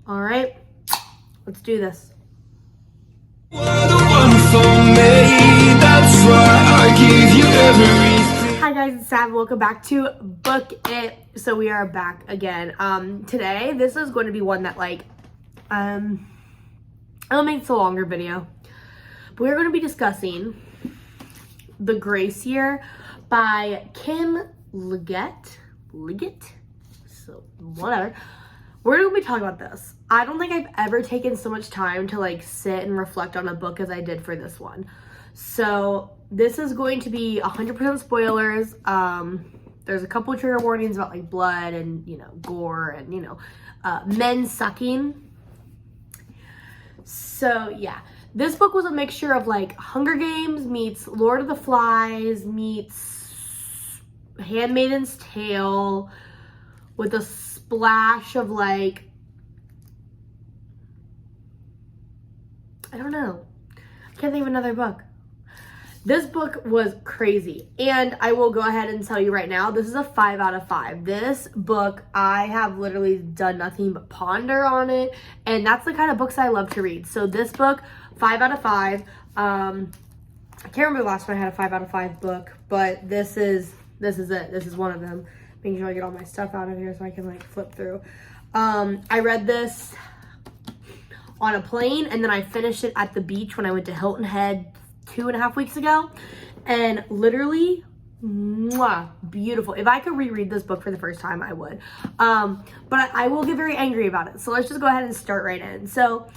All right, let's do this. You're the one for me, that's why I give you everything. Hi guys, it's Sav. Welcome back to Book It. So we are back again. Today this is going to be one that I'll make this a longer video. But we're going to be discussing The Grace Year by Kim Liggett. So whatever. We're going to be talking about this. I don't think I've ever taken so much time to like sit and reflect on a book as I did for this one. So this is going to be 100% spoilers. There's a couple trigger warnings about like blood and, you know, gore and, you know, men sucking. So yeah, this book was a mixture of like Hunger Games meets Lord of the Flies meets Handmaid's Tale with a splash of like, I don't know. I can't think of another book. This book was crazy, and I will go ahead and tell you right now, this is a 5 out of 5. This book, I have literally done nothing but ponder on it, and that's the kind of books I love to read. So this book, 5 out of 5. I can't remember the last one I had a 5 out of 5 book, but this is it. This is one of them. Making sure I get all my stuff out of here so I can like flip through. I read this on a plane, and then I finished it at the beach when I went to Hilton Head 2.5 weeks ago, and literally mwah, beautiful. If I could reread this book for the first time, I would, but I will get very angry about it. So let's just go ahead and start right in. So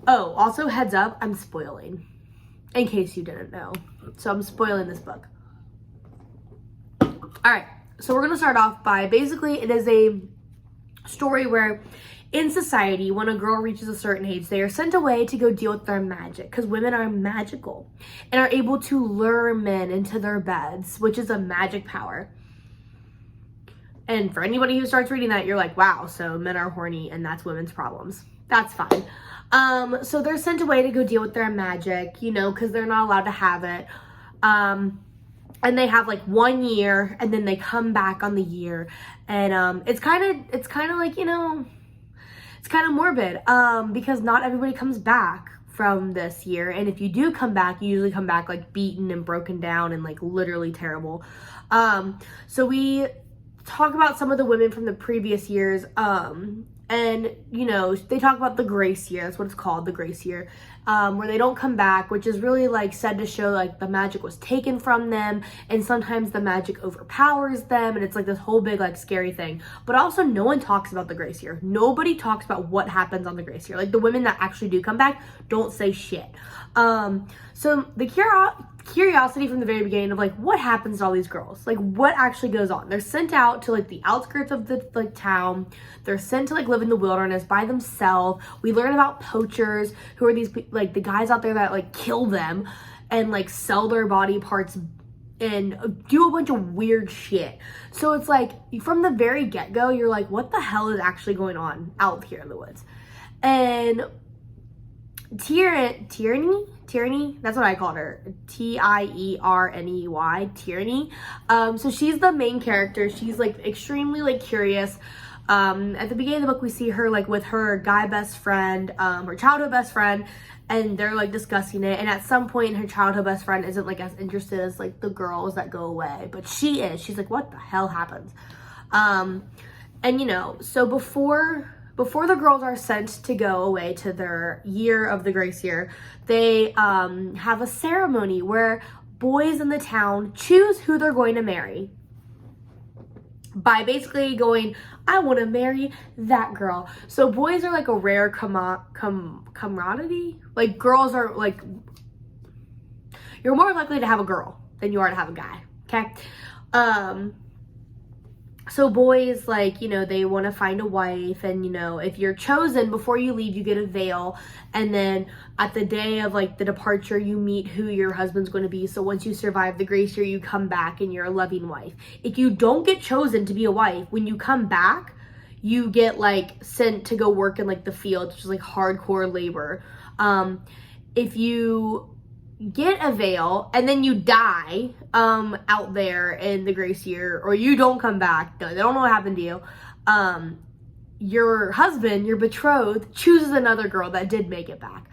also heads up, I'm spoiling in case you didn't know. So I'm spoiling this book. All right, so we're gonna start off by, basically it is a story where in society, when a girl reaches a certain age, they are sent away to go deal with their magic, because women are magical and are able to lure men into their beds, which is a magic power. And for anybody who starts reading that, you're like, wow, so men are horny and that's women's problems. That's fine. So they're sent away to go deal with their magic, you know, because they're not allowed to have it. And they have like 1 year, and then they come back on the year, and it's kind of like, you know, it's kind of morbid, because not everybody comes back from this year. And if you do come back, you usually come back like beaten and broken down and like literally terrible. So we talk about some of the women from the previous years, and you know, they talk about the grace year. That's what it's called, the grace year, where they don't come back, which is really like said to show like the magic was taken from them, and sometimes the magic overpowers them, and it's like this whole big like scary thing. But also no one talks about the grace year. Nobody talks about what happens on the grace year. Like the women that actually do come back don't say shit. So the curiosity from the very beginning of like what happens to all these girls, like what actually goes on. They're sent out to like the outskirts of the like town. They're sent to like live in the wilderness by themselves. We learn about poachers, who are these like the guys out there that like kill them and like sell their body parts and do a bunch of weird shit. So it's like from the very get-go, you're like, what the hell is actually going on out here in the woods? And Tierney, that's what I called her, Tierney, Tierney. So she's the main character. She's like extremely like curious. At the beginning of the book, we see her like with her guy best friend, her childhood best friend, and they're like discussing it. And at some point, her childhood best friend isn't like as interested as like the girls that go away, but she is. She's like, what the hell happened? And you know, so before the girls are sent to go away to their year of the grace year, they have a ceremony where boys in the town choose who they're going to marry by basically going, I want to marry that girl. So boys are like a rare commodity. Like girls are like, you're more likely to have a girl than you are to have a guy. Okay. So boys, like, you know, they want to find a wife, and, you know, if you're chosen before you leave, you get a veil, and then at the day of, like, the departure, you meet who your husband's going to be. So once you survive the grace year, you come back and you're a loving wife. If you don't get chosen to be a wife, when you come back, you get, like, sent to go work in, like, the fields, which is, like, hardcore labor. If you get a veil and then you die out there in the grace year, or you don't come back, they don't know what happened to you, your husband, your betrothed, chooses another girl that did make it back.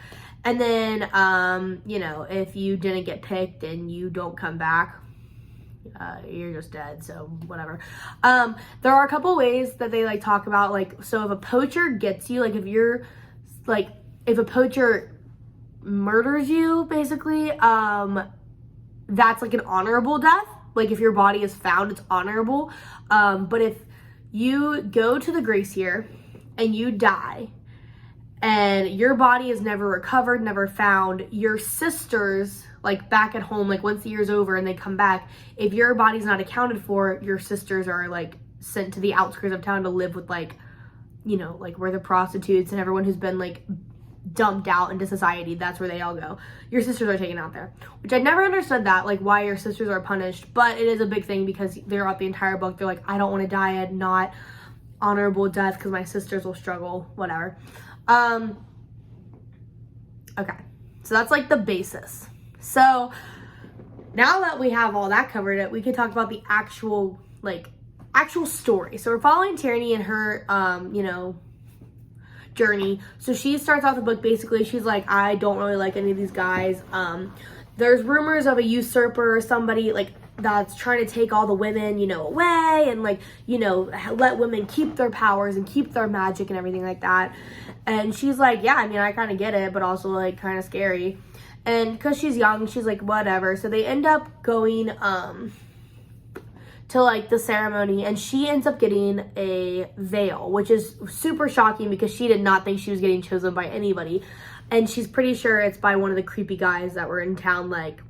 And then, you know, if you didn't get picked and you don't come back, you're just dead, so whatever. There are a couple ways that they like talk about, like, so if a poacher gets you, like if you're like, if a poacher murders you, basically, that's like an honorable death. Like if your body is found, it's honorable. But if you go to the grace year and you die and your body is never recovered, never found, your sisters, like back at home, like once the year's over and they come back, if your body's not accounted for, your sisters are like sent to the outskirts of town to live with, like, you know, like where the prostitutes and everyone who's been like dumped out into society, that's where they all go. Your sisters are taken out there, which I never understood that, like why your sisters are punished, but it is a big thing because throughout the entire book they're like, I don't want to die a not honorable death because my sisters will struggle, whatever. Okay, so that's like the basis. So now that we have all that covered, we can talk about the actual story. So we're following Tierney and her you know, journey. So she starts off the book, basically she's like, I don't really like any of these guys. There's rumors of a usurper or somebody like that's trying to take all the women, you know, away and like, you know, let women keep their powers and keep their magic and everything like that. And she's like, yeah, I mean, I kind of get it, but also like kind of scary. And because she's young, she's like, whatever. So they end up going to like the ceremony, and she ends up getting a veil, which is super shocking because she did not think she was getting chosen by anybody. And she's pretty sure it's by one of the creepy guys that were in town, like,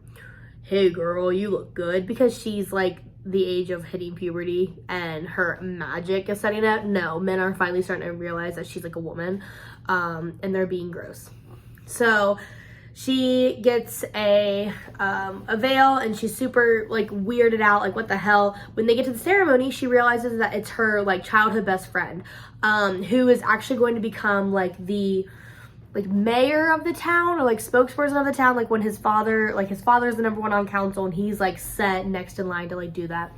hey girl, you look good, because she's like the age of hitting puberty and her magic is setting up. No, men are finally starting to realize that she's like a woman, and they're being gross. So she gets a veil, and she's super like weirded out, like what the hell. When they get to the ceremony, she realizes that it's her like childhood best friend, who is actually going to become like the mayor of the town, or like spokesperson of the town, like when his father's the number one on council, and he's like set next in line to like do that.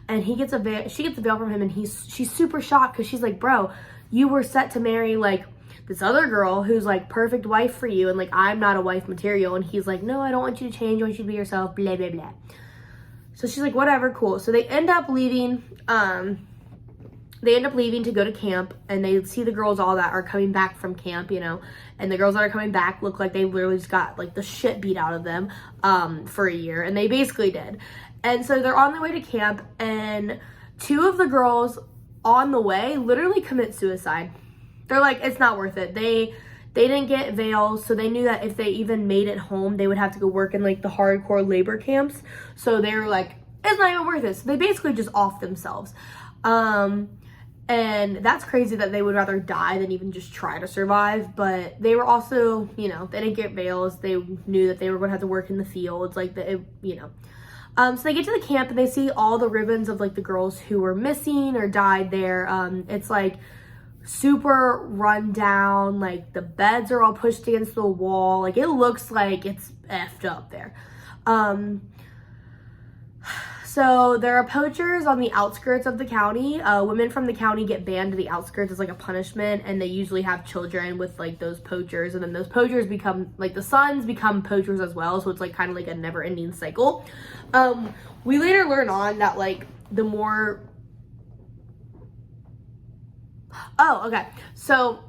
And he gets a veil, she gets a veil from him, and she's super shocked because she's like, bro, you were set to marry like this other girl who's like perfect wife for you, and like I'm not a wife material. And he's like, no, I don't want you to change, I want you to be yourself, blah blah blah. So she's like, whatever, cool. So they end up leaving to go to camp, and they see the girls all that are coming back from camp, you know, and the girls that are coming back look like they literally just got like the shit beat out of them for a year, and they basically did. And so they're on their way to camp, and two of the girls on the way literally commit suicide. They're like, it's not worth it. They didn't get veils, so they knew that if they even made it home, they would have to go work in like the hardcore labor camps. So they were like, it's not even worth it. So they basically just offed themselves. And that's crazy that they would rather die than even just try to survive. But they were also, you know, they didn't get veils. They knew that they were going to have to work in the fields, like, you know. So they get to the camp, and they see all the ribbons of, like, the girls who were missing or died there. It's, like, super run down. Like, the beds are all pushed against the wall. Like, it looks like it's effed up there. So there are poachers on the outskirts of the county. Women from the county get banned to the outskirts as like a punishment, and they usually have children with like those poachers, and then those poachers become like the sons become poachers as well. So it's like kind of like a never-ending cycle. We later learn on that like the more. Oh, okay. So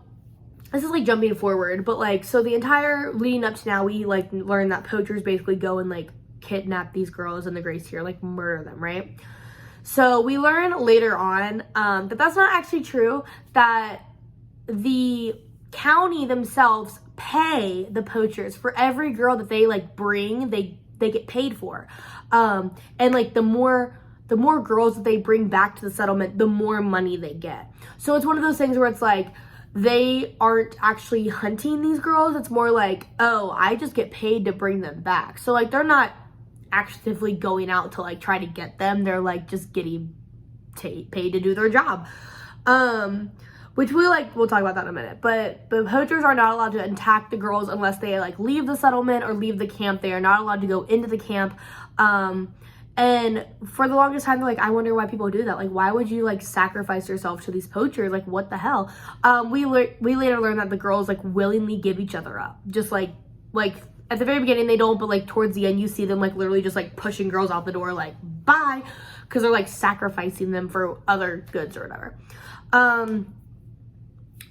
this is like jumping forward, but like so the entire leading up to now, we like learn that poachers basically go and like kidnap these girls in the grace year, like murder them, right? So we learn later on that that's not actually true, that the county themselves pay the poachers for every girl that they like bring, they get paid for. And like the more girls that they bring back to the settlement, the more money they get. So it's one of those things where it's like they aren't actually hunting these girls. It's more like, oh, I just get paid to bring them back. So like they're not actively going out to like try to get them. They're like just getting paid to do their job. Which we'll talk about that in a minute. But the poachers are not allowed to attack the girls unless they like leave the settlement or leave the camp. They are not allowed to go into the camp. And for the longest time, they're like, I wonder why people do that. Like, why would you like sacrifice yourself to these poachers? Like, what the hell? We later learned that the girls like willingly give each other up. Just like at the very beginning they don't, but like towards the end you see them like literally just like pushing girls out the door, like bye, because they're like sacrificing them for other goods or whatever.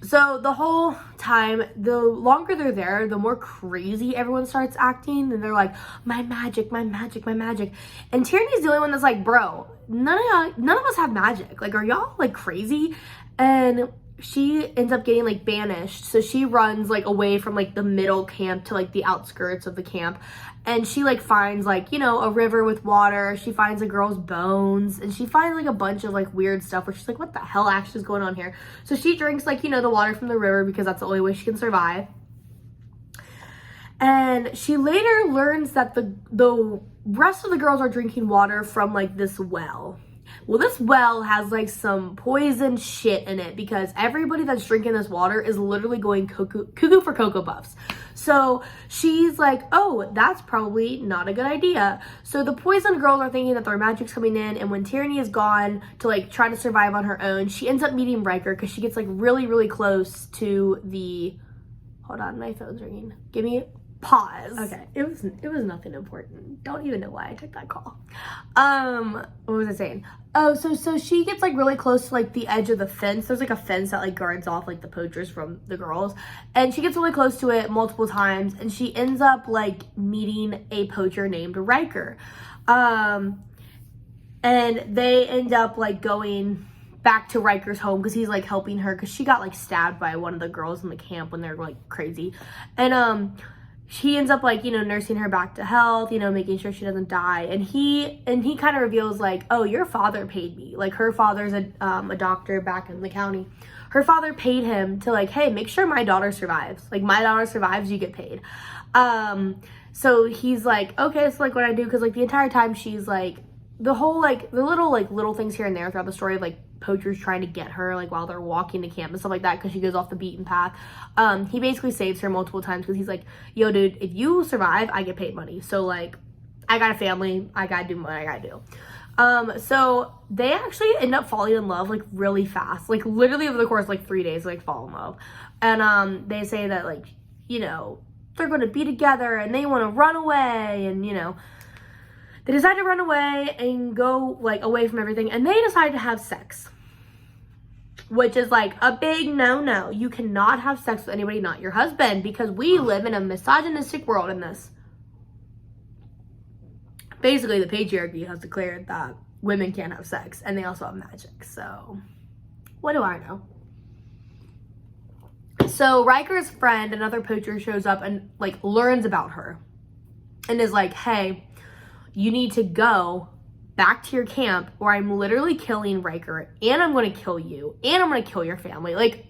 So the whole time, the longer they're there, the more crazy everyone starts acting, and they're like, my magic, my magic, my magic. And Tierney's the only one that's like, bro, none of us have magic. Like, are y'all like crazy? And she ends up getting like banished. So she runs like away from like the middle camp to like the outskirts of the camp. And she like finds like, you know, a river with water. She finds a girl's bones, and she finds like a bunch of like weird stuff where she's like, what the hell actually is going on here? So she drinks like, you know, the water from the river because that's the only way she can survive. And she later learns that the rest of the girls are drinking water from like this well. Well, this well has like some poison shit in it because everybody that's drinking this water is literally going cuckoo for Cocoa Puffs. So she's like, oh, that's probably not a good idea. So the poison girls are thinking that their magic's coming in, and when Tierney is gone to like try to survive on her own, she ends up meeting Riker because she gets like really, really close to the... Hold on, my phone's ringing. Give me... Pause. Okay, it was nothing important. Don't even know why I took that call. What was I saying? Oh, so she gets like really close to like the edge of the fence. There's like a fence that like guards off like the poachers from the girls, and she gets really close to it multiple times, and she ends up like meeting a poacher named Riker, and they end up like going back to Riker's home because he's like helping her because she got like stabbed by one of the girls in the camp when they're like crazy, and he ends up like, you know, nursing her back to health, you know, making sure she doesn't die. And he kind of reveals like, oh, your father paid me. Like her father's a doctor back in the county. Her father paid him to like, hey, make sure my daughter survives. Like my daughter survives, you get paid. So he's like, okay, it's like what I do. Cause like the entire time she's like, the whole like the little things here and there throughout the story of like poachers trying to get her like while they're walking to camp and stuff like that because she goes off the beaten path. He basically saves her multiple times because he's like, yo dude, if you survive I get paid money, so like I got a family, I gotta do what I gotta do. So they actually end up falling in love like really fast, like literally over the course of like 3 days, like fall in love. And they say that like, you know, they're gonna be together and they want to run away, and you know, they decide to run away and go like away from everything, and they decide to have sex, which is like a big no-no. You cannot have sex with anybody not your husband because we live in a misogynistic world in this. Basically, the patriarchy has declared that women can't have sex, and they also have magic. So, what do I know? So Riker's friend, another poacher, shows up and like learns about her and is like, hey, you need to go back to your camp or I'm literally killing Riker, and I'm going to kill you, and I'm going to kill your family. Like,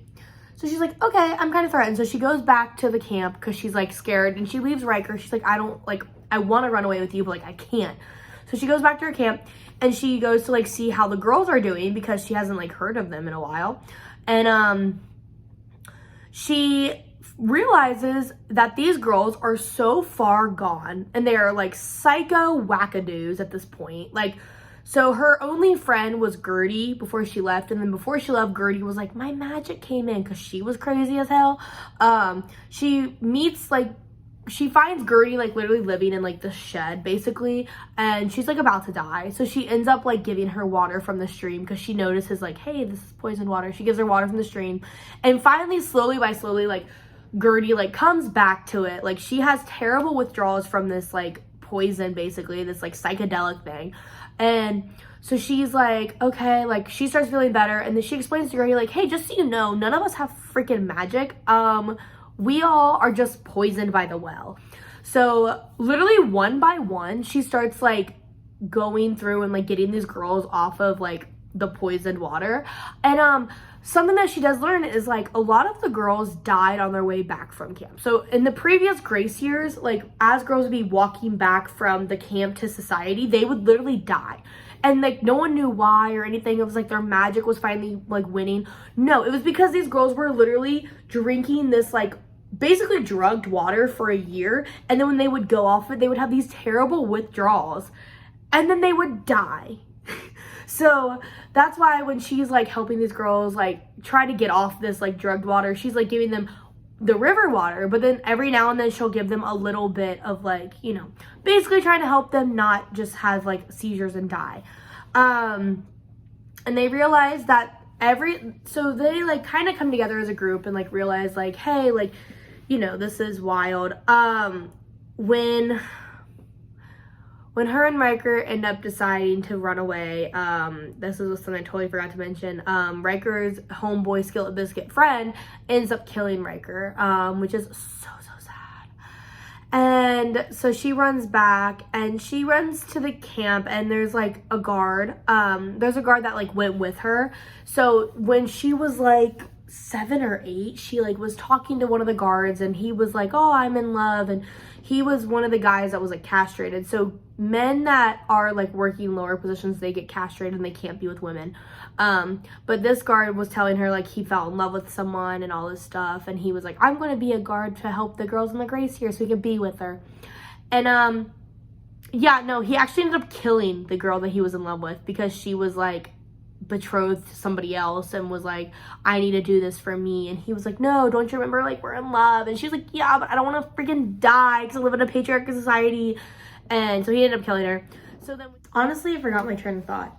so she's like, okay, I'm kind of threatened. So she goes back to the camp because she's like scared, and she leaves Riker. She's like, I want to run away with you, but like I can't. So she goes back to her camp, and she goes to like see how the girls are doing because she hasn't like heard of them in a while. And she realizes that these girls are so far gone, and they are like psycho wackadoos at this point. Like, so her only friend was Gertie before she left, and then before she left, Gertie was like, my magic came in because she was crazy as hell. She finds Gertie like literally living in like the shed basically, and she's like about to die. So she ends up like giving her water from the stream because she notices like, hey, this is poisoned water. She gives her water from the stream, and finally, slowly like Gertie like comes back to it. Like she has terrible withdrawals from this like poison, basically this like psychedelic thing. And so she's like, okay, like she starts feeling better, and then she explains to Gertie like, hey, just so you know, none of us have freaking magic. We all are just poisoned by the well. So literally one by one, she starts like going through and like getting these girls off of like the poisoned water. And something that she does learn is like a lot of the girls died on their way back from camp. So in the previous Grace years, like as girls would be walking back from the camp to society, they would literally die. And like no one knew why or anything. It was like their magic was finally like winning. No, it was because these girls were literally drinking this like basically drugged water for a year, and then when they would go off it, they would have these terrible withdrawals. and then they would die. So that's why when she's like helping these girls like try to get off this like drugged water, she's like giving them the river water, but then every now and then she'll give them a little bit of like, you know, basically trying to help them not just have like seizures and die. And they realize that so they like kind of come together as a group and like realize like, hey, like, you know, this is wild. When her and Riker end up deciding to run away, this is something I totally forgot to mention. Riker's homeboy Skillet Biscuit friend ends up killing Riker, which is so sad. And so she runs back and she runs to the camp, and there's like a guard. There's a guard that like went with her. So when she was like 7 or 8, she like was talking to one of the guards, and he was like, oh, I'm in love. And he was one of the guys that was like castrated. So men that are like working lower positions, they get castrated and they can't be with women. But this guard was telling her like he fell in love with someone and all this stuff, and he was like, I'm going to be a guard to help the girls in the grace here so he can be with her. And yeah, no, he actually ended up killing the girl that he was in love with because she was like betrothed to somebody else and was like, I need to do this for me. And he was like, no, don't you remember, like, we're in love? And she's like, yeah, but I don't want to freaking die because I live in a patriarchal society. And so he ended up killing her. So then honestly, I forgot my train of thought.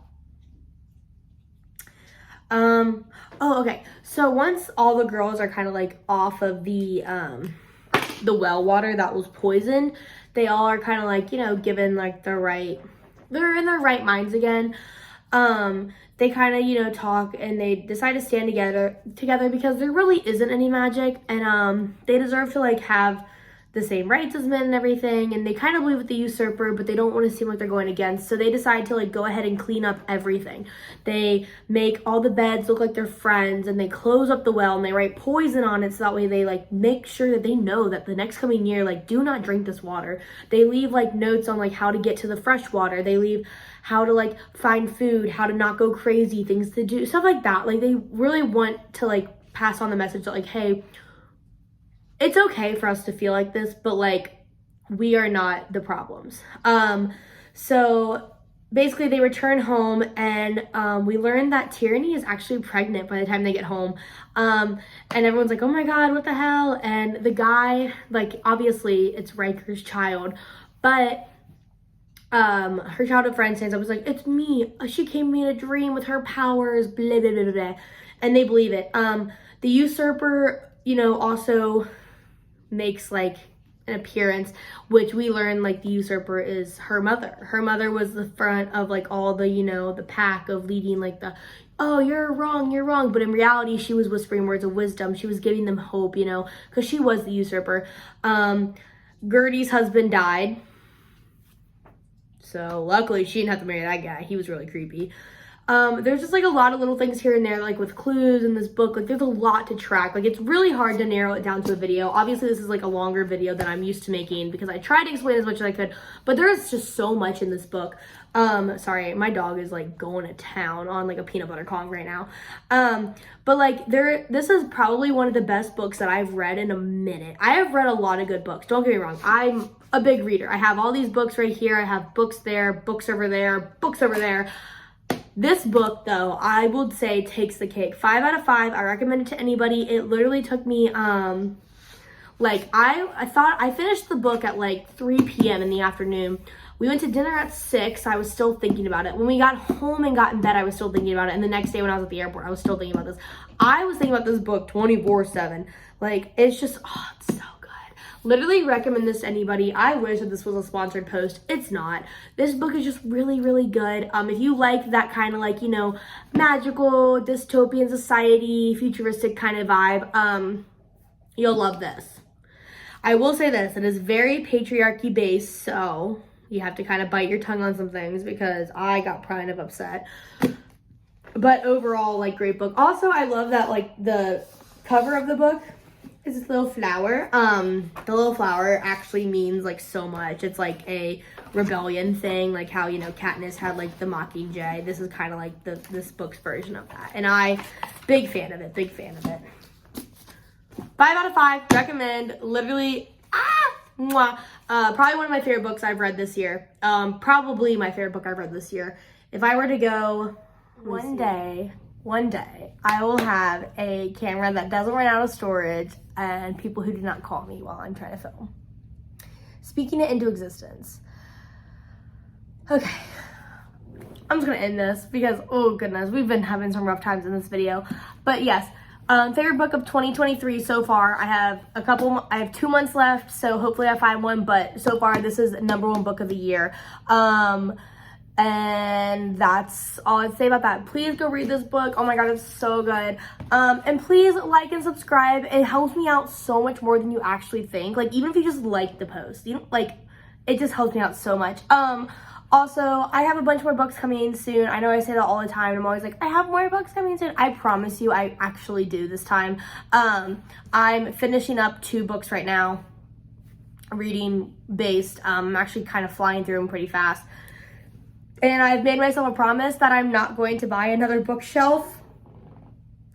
Oh, okay, so once all the girls are kind of like off of the well water that was poisoned, they all are kind of like, you know, given like they're in their right minds again. They kind of, you know, talk, and they decide to stand together because there really isn't any magic, and they deserve to like have the same rights as men and everything, and they kind of believe with the usurper, but they don't want to seem like they're going against, so they decide to like go ahead and clean up everything. They make all the beds look like they're friends, and they close up the well, and they write poison on it so that way they like make sure that they know that the next coming year, like, do not drink this water. They leave like notes on like how to get to the fresh water. They leave how to like find food, how to not go crazy, things to do, stuff like that. Like, they really want to like pass on the message that like, hey, it's okay for us to feel like this, but like, we are not the problems. So basically they return home, and we learn that Tyranny is actually pregnant by the time they get home. And everyone's like, oh my God, what the hell? And the guy, like, obviously it's Riker's child, but her childhood friend stands up, was like, it's me. She came to me in a dream with her powers, blah, blah, blah, blah. And they believe it. The usurper, you know, also makes like an appearance, which we learn like the usurper is her mother. Her mother was the front of like all the, you know, the pack of leading like the, oh, you're wrong. But in reality, she was whispering words of wisdom. She was giving them hope, you know, because she was the usurper. Gertie's husband died. So luckily she didn't have to marry that guy. He was really creepy. There's just like a lot of little things here and there, like with clues in this book. Like, there's a lot to track. Like, it's really hard to narrow it down to a video. Obviously this is like a longer video than I'm used to making because I tried to explain as much as I could, but there's just so much in this book. Sorry, my dog is like going to town on like a peanut butter Kong right now. But like, this is probably one of the best books that I've read in a minute. I have read a lot of good books, don't get me wrong. I'm a big reader. I have all these books right here. I have books there, books over there, books over there. This book, though, I would say takes the cake. 5 out of 5. I recommend it to anybody. It literally took me, like, I finished the book at like 3 p.m. in the afternoon. We went to dinner at 6. I was still thinking about it. When we got home and got in bed, I was still thinking about it. And the next day when I was at the airport, I was still thinking about this. I was thinking about this book 24/7. Like, it's just, oh, it's so good. Literally recommend this to anybody. I wish that this was a sponsored post. It's not. This book is just really, really good. If you like that kind of like, you know, magical, dystopian society, futuristic kind of vibe, you'll love this. I will say this, it is very patriarchy based, so you have to kind of bite your tongue on some things because I got kind of upset. But overall, like, great book. Also, I love that, like, the cover of the book is this little flower. The little flower actually means like so much. It's like a rebellion thing, like how, you know, Katniss had like the Mockingjay. This is kind of like this book's version of that. And big fan of it. 5 out of 5, recommend. Literally, Mwah. Probably one of my favorite books I've read this year. Probably my favorite book I've read this year. If I were to go one day, I will have a camera that doesn't run out of storage and people who do not call me while I'm trying to film. Speaking it into existence. Okay. I'm just gonna end this because, oh goodness, we've been having some rough times in this video. But yes, favorite book of 2023 so far. I have 2 months left, so hopefully I find one, but so far this is #1 book of the year. And that's all I'd say about that. Please go read this book. Oh my god, it's so good. And please like and subscribe. It helps me out so much more than you actually think. Like, even if you just like the post, you know, like, it just helps me out so much. Also, I have a bunch more books coming in soon. I know I say that all the time. I'm always like, I have more books coming soon. I promise you, I actually do this time. I'm finishing up 2 books right now, reading based. I'm actually kind of flying through them pretty fast. And I've made myself a promise that I'm not going to buy another bookshelf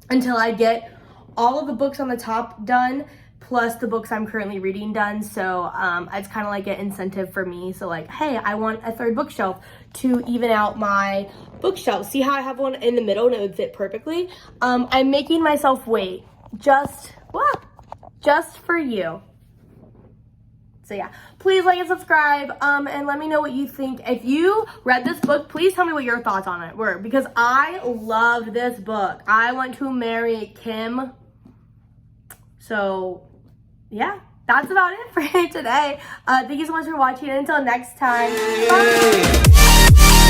until I get all of the books on the top done, plus the books I'm currently reading done. So it's kind of like an incentive for me. So like, hey, I want a 3rd bookshelf to even out my bookshelf. See how I have one in the middle and it would fit perfectly? I'm making myself wait just for you. So yeah, please like and subscribe, and let me know what you think. If you read this book, please tell me what your thoughts on it were, because I love this book. I want to marry Kim. So yeah, that's about it for today. Thank you so much for watching, and until next time, bye.